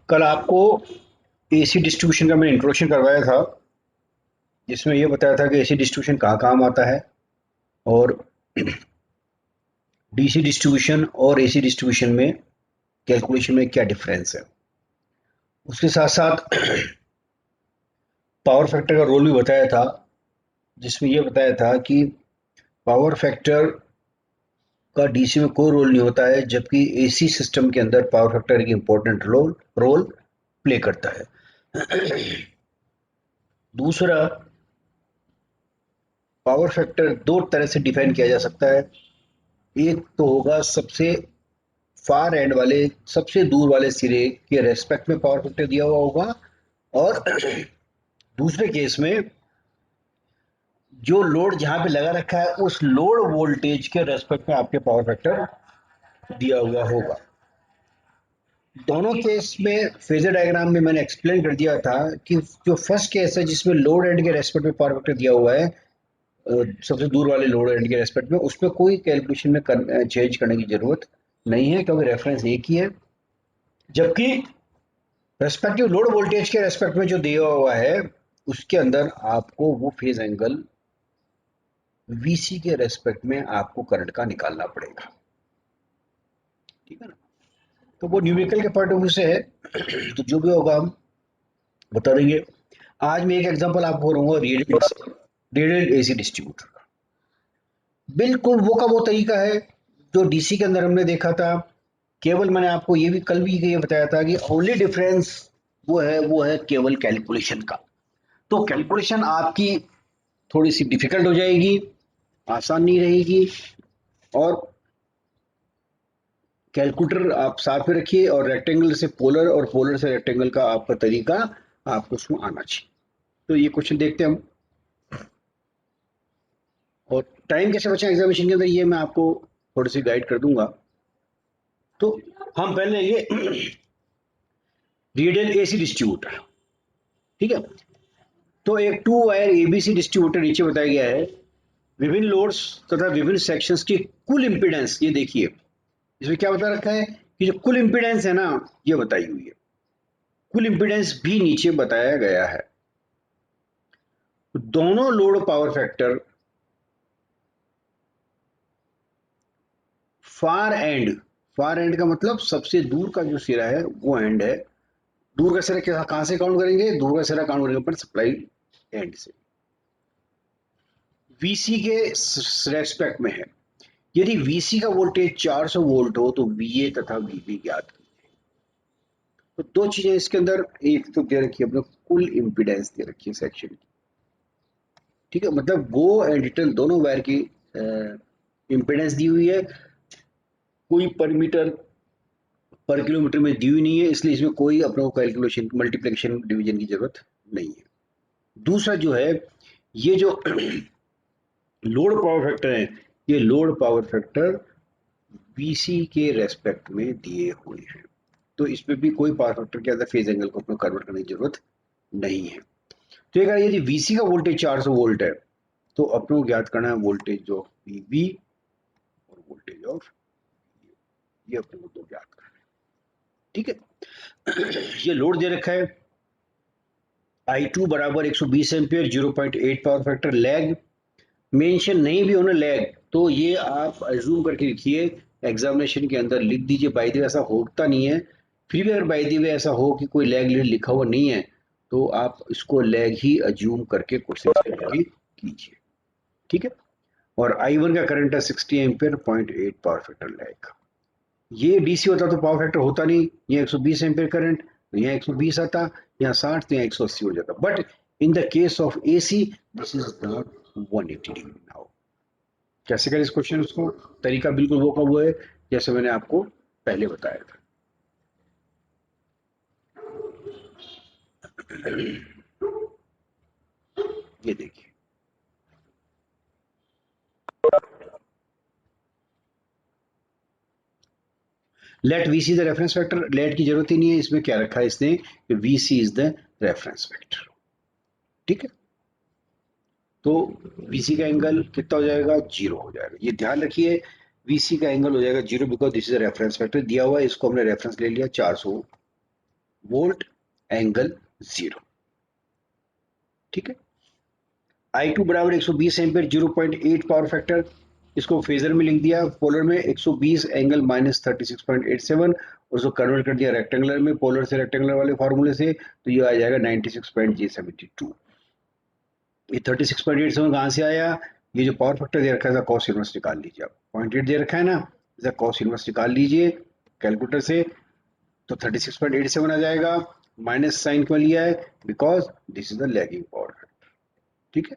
कल आपको AC distribution का मैंने इंट्रोडक्शन करवाया था, जिसमें ये बताया था कि एसी डिस्ट्रीब्यूशन कहाँ काम आता है और डीसी डिस्ट्रीब्यूशन और एसी डिस्ट्रीब्यूशन में कैलकुलेशन में क्या डिफरेंस है। उसके साथ साथ पावर फैक्टर का रोल भी बताया था, जिसमें यह बताया था कि पावर फैक्टर का डीसी में कोई रोल नहीं होता है, जबकि एसी सिस्टम के अंदर पावर फैक्टर एक इंपॉर्टेंट रोल रोल प्ले करता है। दूसरा, पावर फैक्टर दो तरह से डिफाइन किया जा सकता है। एक तो होगा सबसे फार एंड वाले, सबसे दूर वाले सिरे के रेस्पेक्ट में पावर फैक्टर दिया हुआ होगा, और दूसरे केस में जो लोड जहां पे लगा रखा है उस लोड वोल्टेज के रेस्पेक्ट में आपके पावर फैक्टर दिया हुआ होगा। दोनों केस में फेजर डायग्राम में मैंने एक्सप्लेन कर दिया था कि जो फर्स्ट केस है जिसमें लोड एंड के रेस्पेक्ट में पावर फैक्टर दिया हुआ है, सबसे दूर वाले लोड एंड के रेस्पेक्ट में, उसमें कोई कैलकुलेशन में चेंज करने की जरूरत नहीं है, क्योंकि रेफरेंस एक ही है। जबकि रेस्पेक्टिव लोड वोल्टेज के रेस्पेक्ट में जो दिया हुआ है, उसके अंदर आपको वो फेज एंगल वीसी के रेस्पेक्ट में आपको करंट का निकालना पड़ेगा। ठीक है ना? तो वो न्यूमेरिकल के पॉइंट ऑफ व्यू से है। तो जो भी होगा हम बता देंगे। आज मैं एक एग्जांपल आपको करूंगा रेडियल एसी डिस्ट्रीब्यूटर का। बिल्कुल वो का वो तरीका है जो डीसी के अंदर हमने देखा था। केवल मैंने आपको ये भी कल भी ये बताया था कि ओनली डिफरेंस वो है केवल कैलकुलेशन का। तो कैलकुलेशन आपकी थोड़ी सी डिफिकल्ट हो जाएगी, आसान नहीं रहेगी। और कैलकुलेटर आप साथ में रखिए, और रेक्टेंगल से पोलर और पोलर से रेक्टेंगल का आपका तरीका आपको उसमें आना चाहिए। तो ये क्वेश्चन देखते हैं हम, और टाइम कैसे बचा एग्जामिनेशन के अंदर ये मैं आपको थोड़ी सी गाइड कर दूंगा। तो हम पहले ये रेडियल एसी डिस्ट्रीब्यूटर, ठीक है। तो एक टू वायर एबीसी डिस्ट्रीब्यूटर नीचे बताया गया है। विभिन्न लोड्स तथा विभिन्न सेक्शंस की कुल इंपीडेंस ये देखिए, इसमें क्या बता रखा है कि जो कुल इंपीडेंस है ना, ये बताई हुई है। कुल इंपीडेंस भी नीचे बताया गया है। दोनों load power factor far and का मतलब सबसे दूर का जो सिरा है वो एंड है। दूर का सिरा कहां से काउंट करेंगे? दूर का सिरा काउंट करेंगे अपन सप्लाई एंड से। वीसी के रेस्पेक्ट में है। यदि वीसी का वोल्टेज 400 वोल्ट हो तो वीए तथा वीबी ज्ञात कीजिए। तो दो चीजें इसके अंदर, एक तो दे रखी है अपने कुल इंपीडेंस दे रखी है सेक्शन की। ठीक है, मतलब वो एंड रिटर्न दोनों वायर की इंपीडेंस दी हुई है। कोई पर मीटर पर किलोमीटर में दी हुई नहीं है, इसलिए इसमें कोई अपने को कैलकुलेशन मल्टीप्लिकेशन डिवीजन की जरूरत नहीं है। दूसरा जो है, ये जो लोड पावर फैक्टर है, ये लोड पावर फैक्टर वीसी के रेस्पेक्ट में दिए हुए हैं। तो इसमें भी कोई पावर फैक्टर के अंदर फेज एंगल को अपने कन्वर्ट करने की जरूरत नहीं है। तो अगर यदि वीसी का वोल्टेज 400 वोल्ट है, तो अपने को ज्ञात करना है वोल्टेज ऑफ वीबी और वोल्टेज ऑफ, ये अपने को दो ज्ञात करना है। ठीक है। ये लोड दे रखा है I2 बराबर 120 ampere, 0.8 power factor, lag mention नहीं भी होना लैग, तो ये आप अज्यूम करके लिखिए, एग्जामिनेशन के अंदर लिख दीजिए। बाय द वे ऐसा होता नहीं है, फिर भी अगर बाय द वे ऐसा हो कि कोई लैग लिखा हुआ नहीं है, तो आप इसको लैग ही अज्यूम करके क्वेश्चन करके कीजिए। ठीक है। और I1 का करंट है 60 एम्पियर, 0.8 पावर फैक्टर लैग। ये डीसी होता तो पावर फैक्टर होता नहीं, ये 120 एम्पियर करंट, यहाँ 120 आता, यहाँ 60, तो यहाँ 180 हो जाता। But in the case of AC this is not 180 degree now. कैसे करें इस क्वेश्चन उसको? तरीका बिल्कुल वो का वो है जैसे मैंने आपको पहले बताया था। ये देखिए, let V C the reference factor. Let की जरूरत ही नहीं है, इसमें क्या रखा है इसने, V C is the reference factor. ठीक है। तो वीसी का एंगल कितना हो जाएगा? 0 हो जाएगा। ये ध्यान रखिए VC का एंगल हो जाएगा 0 because this is reference factor दिया हुआ है, इसको हमने रेफरेंस ले लिया 400 वोल्ट एंगल 0। ठीक है। I2 बराबर 120 एम्पियर 0.8 पावर फैक्टर, इसको फेजर में लिख दिया पोलर में 120 एंगल माइनस 36.87 और उसको कन्वर्ट कर दिया रेक्टेंगुलर में, पोलर से रेक्टेंगुलर वाले फार्मूले से, तो ये आ जाएगा 96.J72। ये 36.87 कहाँ से आया? ये जो पावर फैक्टर दे रखा है कॉस इनवर्स निकाल लीजिए आप, 0.8 दे रखा है ना, इसका कॉस इनवर्स निकाल लीजिए कैलकुलेटर से, तो 36.87 आ जाएगा। माइनस साइन क्यों लिया है? Because this is the lagging power factor. ठीक है।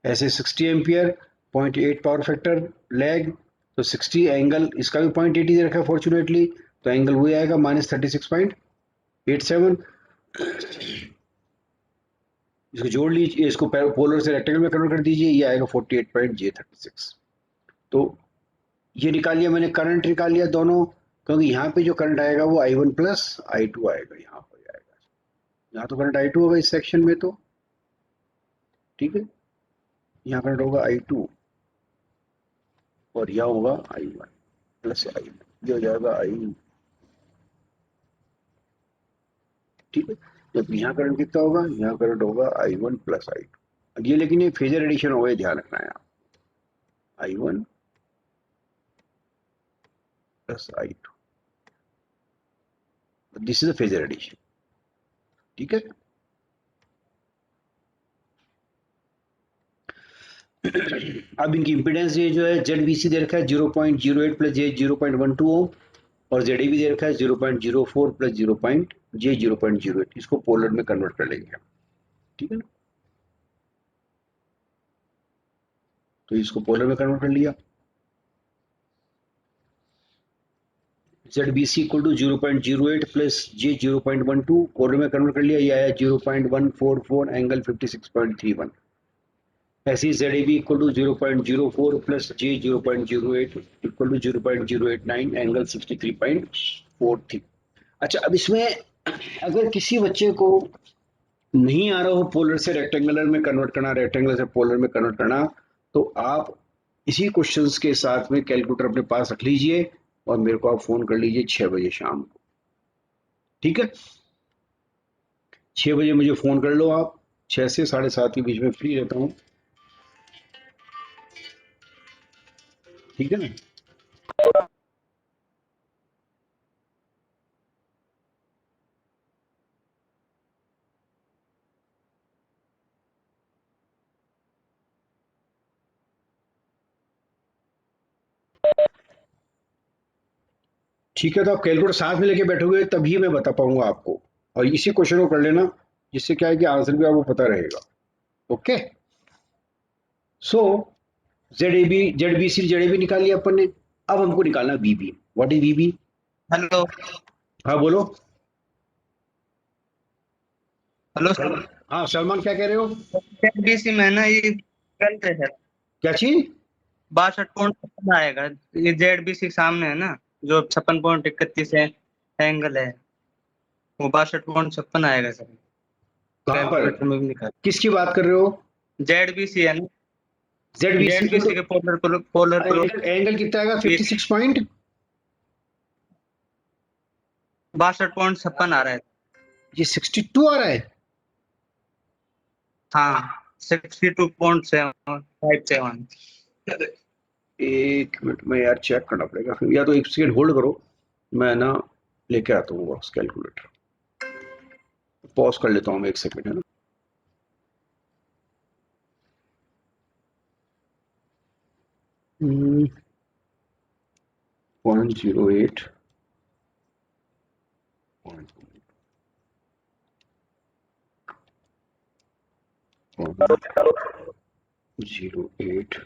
ऐसे 60 एम्पियर 0.8 पावर फैक्टर लैग, तो 60 एंगल इसका भी 0.8 ही दे रखा है फॉर्चुनेटली, तो एंगल वही आएगा -36.87। इसको जोड़ लीजिए, इसको पोलर से रेक्टेंगल में कन्वर्ट कर दीजिए, ये आएगा 48.J36। तो ये निकाल लिया मैंने, करंट निकाल लिया दोनों, क्योंकि यहाँ पे जो करंट आएगा वो I1 प्लस I2 आएगा, यहाँ पर आएगा, यहाँ तो करंट I2 होगा इस सेक्शन में तो। ठीक है। यहाँ करंट होगा I2 और यहाँ होगा I1 प्लस I1, ये हो जाएगा I। ठीक है। जब यहाँ करंट कितना होगा? यहाँ करंट होगा I1 प्लस I2। ये लेकिन ये फेजर एडिशन होगा, ध्यान रखना है आप, I1 plus I2, this is a phasor addition. ठीक है। अब इनकी इंपीडेंस ये जो है ZBC दे रखा है 0.08 प्लस J 0.12 ओम, और ZAB दे रखा है 0.04 प्लस J 0.08, इसको पोलर में कन्वर्ट कर लेंगे हम। ठीक है ना, तो इसको पोलर में कन्वर्ट कर लिया, ZBC equal to 0.08 plus J 0.12, polar में कन्वर्ट कर लिया, ये आया 0.144 एंगल 56.31। ऐसे ही ZAB equal to 0.04 plus J 0.08 equal to 0.089 angle 63.43। अच्छा, अब इसमें अगर किसी बच्चे को नहीं आ रहा हो पोलर से रेक्टेंगुलर में कन्वर्ट करना, रेक्टेंगुलर से पोलर में कन्वर्ट करना, तो आप इसी क्वेश्चंस के साथ में कैलकुलेटर अपने पास रख लीजिए और मेरे को आप फोन कर लीजिए 6 बजे शाम को। ठीक है। 6 बजे मुझे फोन कर लो आप, 6 से 7:30 के बीच में फ्री रहता हूँ। ठीक है ना। ठीक है, तो आप कैलकुलेटर साथ में लेके बैठोगे तभी मैं बता पाऊंगा आपको, और इसी क्वेश्चन को कर लेना, जिससे क्या है कि आंसर भी आपको पता रहेगा। Okay. So Z B C निकाल लिया अपन ने, अब हमको निकालना BB. What is BB? Hello. हाँ बोलो। Hello sir. हाँ सलमान, क्या कह रहे हो? बीसी में ना ये गलत है सर। क्या चीज? 62.56 आएगा। ये जेडबीसी सामने है ना, जो 56.31 है एंगल है, वो 62.56 आएगा सर। कहाँ पर? कैलकुलेटर में भी निकाल। किसकी बात कर रहे हो? जेडबीसी है ना, ZBC को जेडबीसी तो के पोलर एंगल कितना आएगा? 56 पॉइंट 62.56 आ रहा है। ये 62 आ रहा है। हाँ, 62.57। एक मिनट में यार, चेक करना पड़ेगा फिर, या तो एक सेकंड होल्ड करो, मैं ना लेके आता हूँ बॉक्स कैलकुलेटर, पॉज कर लेता हूँ मैं एक सेकंड, है ना। 0.08 0.08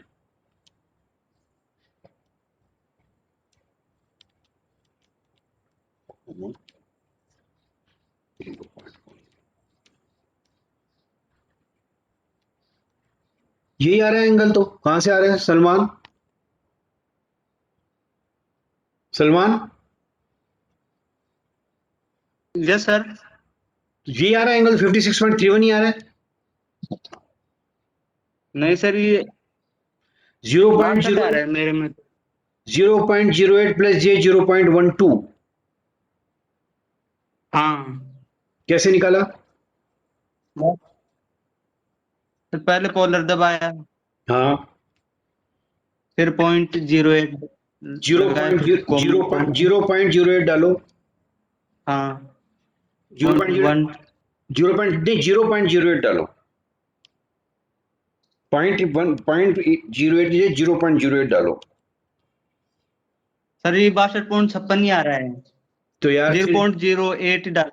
यही आ रहा है एंगल, तो कहां से आ रहे हैं सलमान? Salman, yes sir. ये आ रहा है एंगल 56.31 ही आ रहा है। नहीं सर, ये 62 आ 0.0 रहा है मेरे में। 0.08 प्लस जे 0.12 हाँ, कैसे निकाला? तो पहले पोलर दबाया, हाँ, फिर 0.08 जीरो लगाया, पॉइंट फिर जीरो पॉइंट कॉमा। 0.08 डालो। हाँ, zero point zero one. Zero point नहीं, 0.08 डालो। 0.08 0.08 डालो। सर ये 62.56 ही आ रहा है। तो यार फिर 0.08 डाल।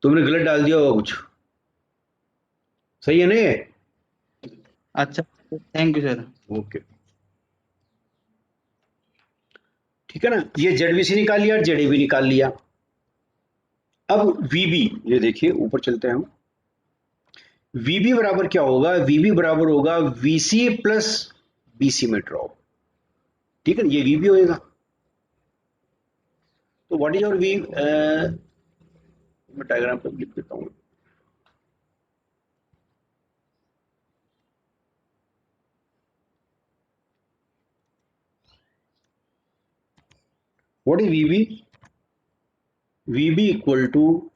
तुमने गलत डाल दिया होगा कुछ। सही है ना ये? अच्छा, थैंक यू सर। ओके, ठीक है ना। ये जेडबीसी निकाल लिया, जेडीबी निकाल लिया। अब वीबी, ये देखिए ऊपर चलते हैं हम। वीबी बराबर क्या होगा? वीबी बराबर होगा वीसी प्लस बीसी में ड्रॉप। ठीक है, ये वीबी होएगा। तो व्हाट इज और वी, मैं डायग्राम पर लिख देता हूँ। What is VB? VB equal to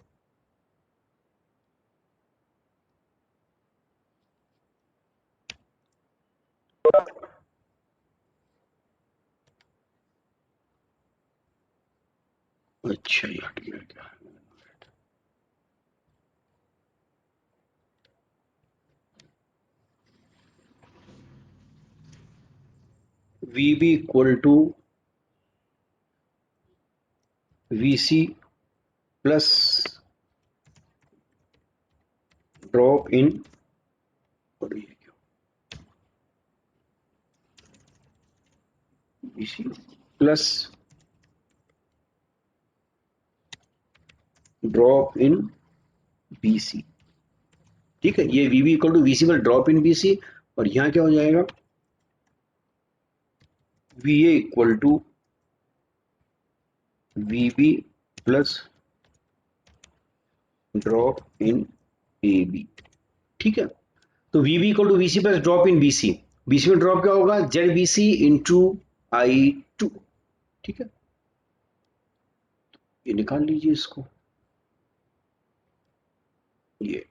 अच्छा ये हट गया क्या? VB equal to VC plus drop in, और ये क्या, VC plus drop in BC. ठीक है, ये VB equal to VC plus drop in BC. और यहाँ क्या हो जाएगा? VA equal to VB plus drop in AB. ठीक है, तो VB equal to VC plus drop in BC. BC में ड्रॉप क्या होगा? Z BC into I two. ठीक है, ये निकाल लीजिए इसको। ये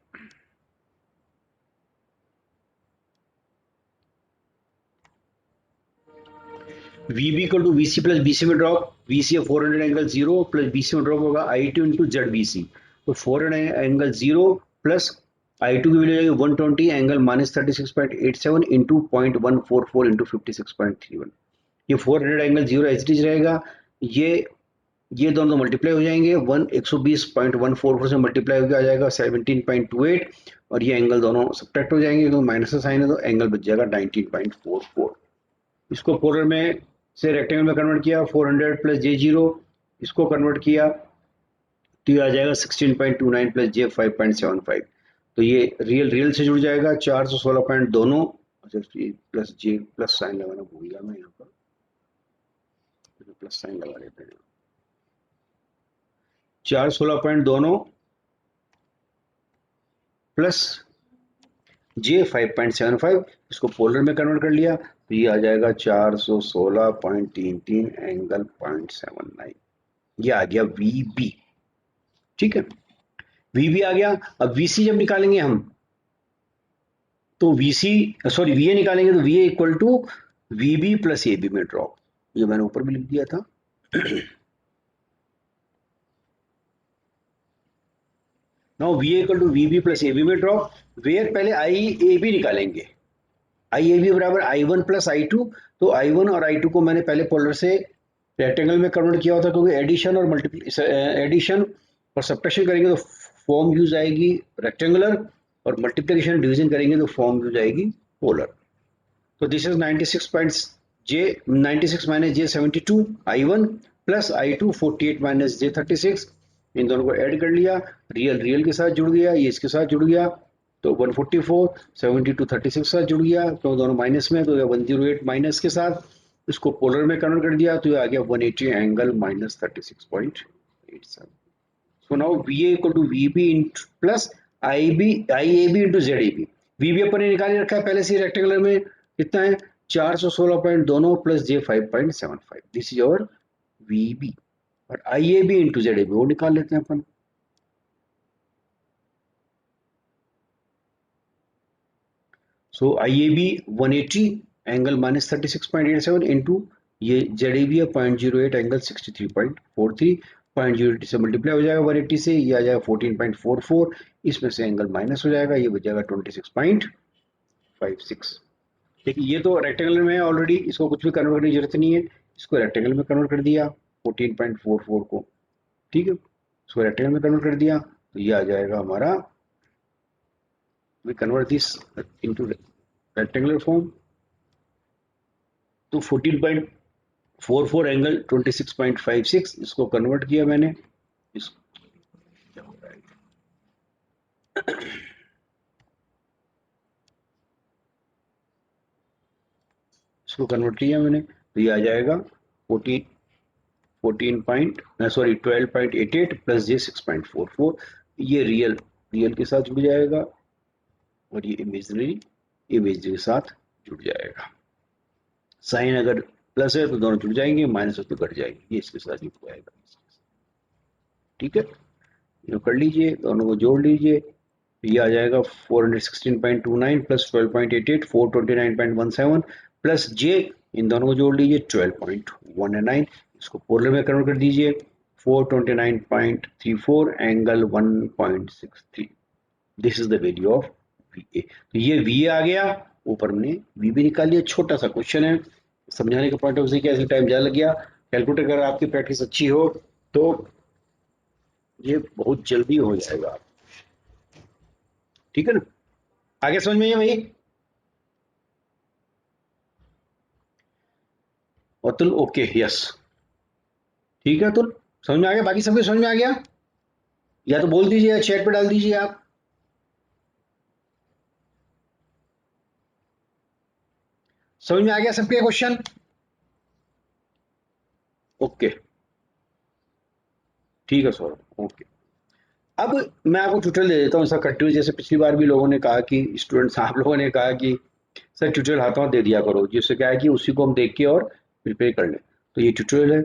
VB equal to VC plus BC में ड्रॉप, वीसी है 400 एंगल 0 प्लस बीसी में ड्रॉप होगा I two into Z BC. तो 400 एंगल 0 प्लस आई टू की वैल्यू जाएगी 120 एंगल माइनस 36.87 इंटू 0.144 इंटू 56.31। ये 400 एंगल 0 एच डी रहेगा। ये दोनों मल्टीप्लाई हो जाएंगे, 120.144 से मल्टीप्लाई होकर आ जाएगा 17.28। और ये एंगल दोनों सब्ट्रैक्ट हो जाएंगे, तो माइनस का साइन है तो एंगल बच जाएगा 19.44। इसको पोलर में से रेक्टेंगल में कन्वर्ट किया, 400 प्लस जे जीरो, इसको कन्वर्ट किया तो ये आ जाएगा 16.29 प्लस जे 5.75। तो ये रियल रियल से जुड़ जाएगा, 416 पॉइंट दोनों। अच्छा, प्लस जे प्लस साइन लगाना भूल गया मैं यहाँ पर, प्लस साइन लगा देते हैं। 416 पॉइंट दोनों प्लस जे 5.75, इसको पोलर में कन्वर्ट कर लिया तो ये आ जाएगा 416.33 एंगल 0.79। ये आ गया वीबी। ठीक है, वीबी आ गया। अब वीसी जब निकालेंगे हम, तो वीसी सॉरी वीए निकालेंगे तो VA equal to VB plus AB में ड्रॉप। ये मैंने ऊपर भी लिख दिया था। Now VA equal to VB plus AB में ड्रॉप, वेयर पहले आई ए बी निकालेंगे। आई ए बी बराबर I one plus I two. तो आई वन और आई टू को मैंने पहले पोलर से रेक्टेंगल में कन्वर्ट किया होता, क्योंकि एडिशन और एडिशन और सब्ट्रैक्शन करेंगे तो फॉर्म यूज आएगी रेक्टेंगुलर, और मल्टीप्लिकेशन डिवीजन करेंगे तो फॉर्म यूज आएगी पोलर। तो this is 96 points, J 96 minus J 72 I one plus I two 48 minus J 36। इन दोनों को ऐड कर लिया, रियल रियल के साथ जुड़ गया, ये इसके साथ जुड़ गया तो 144, 72 36 के साथ जुड़ गया तो दोनों माइनस में, तो 108 माइनस के साथ इसको पोलर में कन्वर्ट कर दिया तो ये आ गया 180 angle minus 36.87। So now V A equal to V B plus I A B into Z A B. V B अपन ने निकाल रखा है पहले से रेक्टेंगुलर में, कितना है 416 पॉइंट दोनों प्लस J5.75, दिस इज और VB। और IAB इंटू ZAB वो निकाल लेते हैं अपन। सो IAB 180 एंगल -36.87 इंटू ये ZAB है 0.08 एंगल 63.43, 0.08 से मल्टीप्लाई हो जाएगा 180 से, ये आ जाएगा 14.44, इसमें से एंगल माइनस हो जाएगा, ये बच जाएगा 26.56। देखिए ये तो रेक्टेंगल में है ऑलरेडी, इसको कुछ भी कन्वर्ट करने की जरूरत नहीं है, इसको रेक्टेंगल में कन्वर्ट कर दिया 14.44 को, ठीक है, इसको रेक्टेंगल में कन्वर्ट कर दिया तो ये आ जाएगा हमारा, we convert this into rectangular form, तो 14.44 एंगल 26.56, इसको कन्वर्ट किया मैंने, इसको कन्वर्ट किया मैंने तो ये आ जाएगा 12.88 प्लस J6.44, ये रियल के साथ जुड़ जाएगा और ये इमेजिनरी के साथ जुड़ जाएगा। साइन अगर प्लस है तो दोनों जुड़ जाएंगे, माइनस है तो घट जाएंगे, ये इसके साथ जुड़ जाएगा। ठीक है, ये कर लीजिए, दोनों को जोड़ लीजिए, ये आ जाएगा 416.29 प्लस 12.88 429.17 प्लस J, इन दोनों को जोड़ लीजिए 12.19, इसको पोलर में कन्वर्ट कर दीजिए 429.34 angle 1.63, this is the value of VA। तो ये VA आ गया, ऊपर हमने VB निकाल लिया। छोटा सा क्वेश्चन है, समझाने का पॉइंट ऑफ व्यू क्या, टाइम ज़्यादा लग गया, कैलकुलेटर अगर आपकी प्रैक्टिस अच्छी हो तो ये बहुत जल्दी हो जाएगा, ठीक है ना। आगे समझ में आइए भाई। अतुल ओके, यस ठीक है अतुल, समझ में आ गया, बाकी सबके समझ में आ गया, या तो बोल दीजिए या चैट पे डाल दीजिए आप। समझ में आ गया सबके क्वेश्चन? ओके ठीक है सर, ओके। अब मैं आपको ट्यूटोरियल दे देता हूँ, ऐसा कंटिन्यू, जैसे पिछली बार भी लोगों ने कहा कि स्टूडेंट्स आप लोगों ने कहा कि सर ट्यूटोरियल हाथों हाथ दे दिया करो, जिससे क्या है कि उसी को हम देख के और प्रिपेयर कर लें। तो ये ट्यूटोरियल है,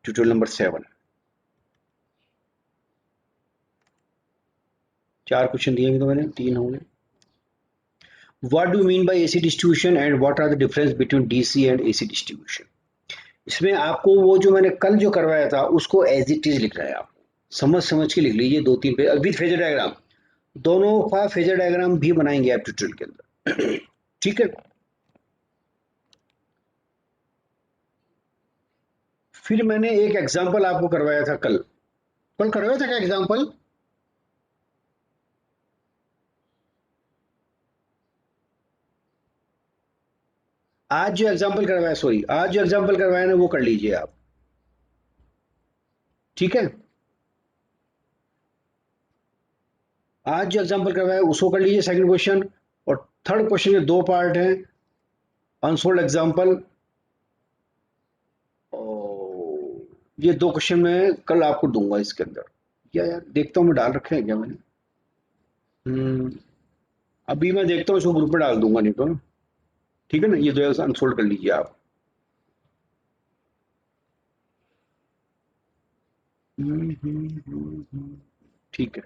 ट्यूटोरियल नंबर 7, 4 क्वेश्चन दिए तो मैंने, 3 होंगे। What do mean by AC distribution and what are the difference between DC and AC distribution. इसमें आपको वो जो मैंने कल जो करवाया था उसको एज इट इज लिखना है, आप समझ के लिख लीजिए 2-3 पेज विद फेजर डायग्राम, दोनों का फेजर डायग्राम भी बनाएंगे आप ट्यूटोरियल के अंदर ठीक है। फिर मैंने एक एग्जांपल आपको करवाया था कल करवाया था क्या एग्जांपल? आज जो एग्जांपल करवाया ना वो कर लीजिए आप, ठीक है। आज जो एग्जांपल करवाया उसको कर लीजिए सेकंड क्वेश्चन, और थर्ड क्वेश्चन के 2 पार्ट हैं, अनसोल्ड एग्जांपल, ये 2 क्वेश्चन मैं कल आपको दूंगा इसके अंदर। यार देखता हूँ मैं डाल रखे हैं क्या मैंने, अभी मैं देखता हूँ इसको ग्रुप में डाल दूंगा, नहीं तो ना, ठीक है ना, ये 2 अनसोल्ड कर लीजिए आप। ठीक है,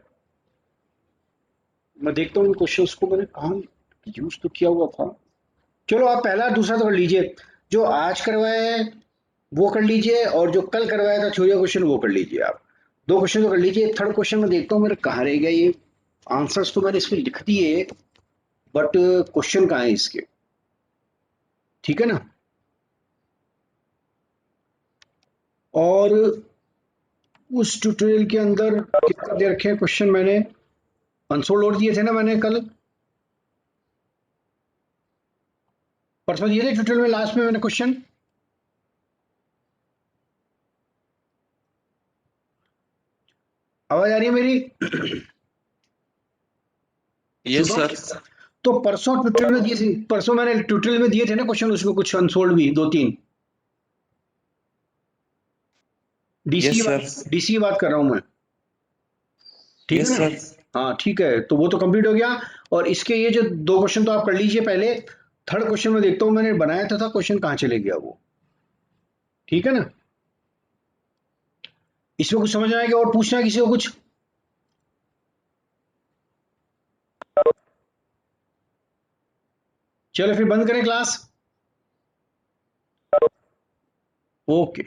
मैं देखता हूँ इन क्वेश्चंस को मैंने कहाँ यूज तो किया हुआ था। चलो आप पहला दूसरा तो कर लीजिए, जो आज करवाया है वो कर लीजिए, और जो कल करवाया था छोटा क्वेश्चन वो कर लीजिए आप। 2 क्वेश्चन तो कर लीजिए, थर्ड क्वेश्चन में देखता हूँ मेरे कहाँ रह गया, ये आंसर्स तो मैंने इसमें लिख दिए बट क्वेश्चन कहाँ है इसके, ठीक है ना। और उस ट्यूटोरियल के अंदर कितना दे रखे हैं क्वेश्चन, मैंने अनसोल्ड और दिए थे ना मैंने कल, परसों दिए थे ट्यूटोरियल में लास्ट में मैंने क्वेश्चन। आवाज आ रही है मेरी? यस शुभम? सर। तो परसों ट्यूटोरियल में दिए थे, परसों मैंने ट्यूटोरियल में दिए थे ना क्वेश्चन, उसमें कुछ अनसोल्ड भी 2-3 डीसी की यस बात, सर। डीसी की बात कर रहा हूं मैं, ठीक है यस ना। सर। हाँ ठीक है, तो वो तो कंप्लीट हो गया। और इसके ये जो 2 क्वेश्चन तो आप कर लीजिए पहले, थर्ड क्वेश्चन में देखता हूं मैंने बनाया था क्वेश्चन कहां चले गया वो। ठीक है ना, इसमें कुछ समझ में आया क्या और पूछना है किसी को कुछ? चलो फिर बंद करें क्लास। ओके।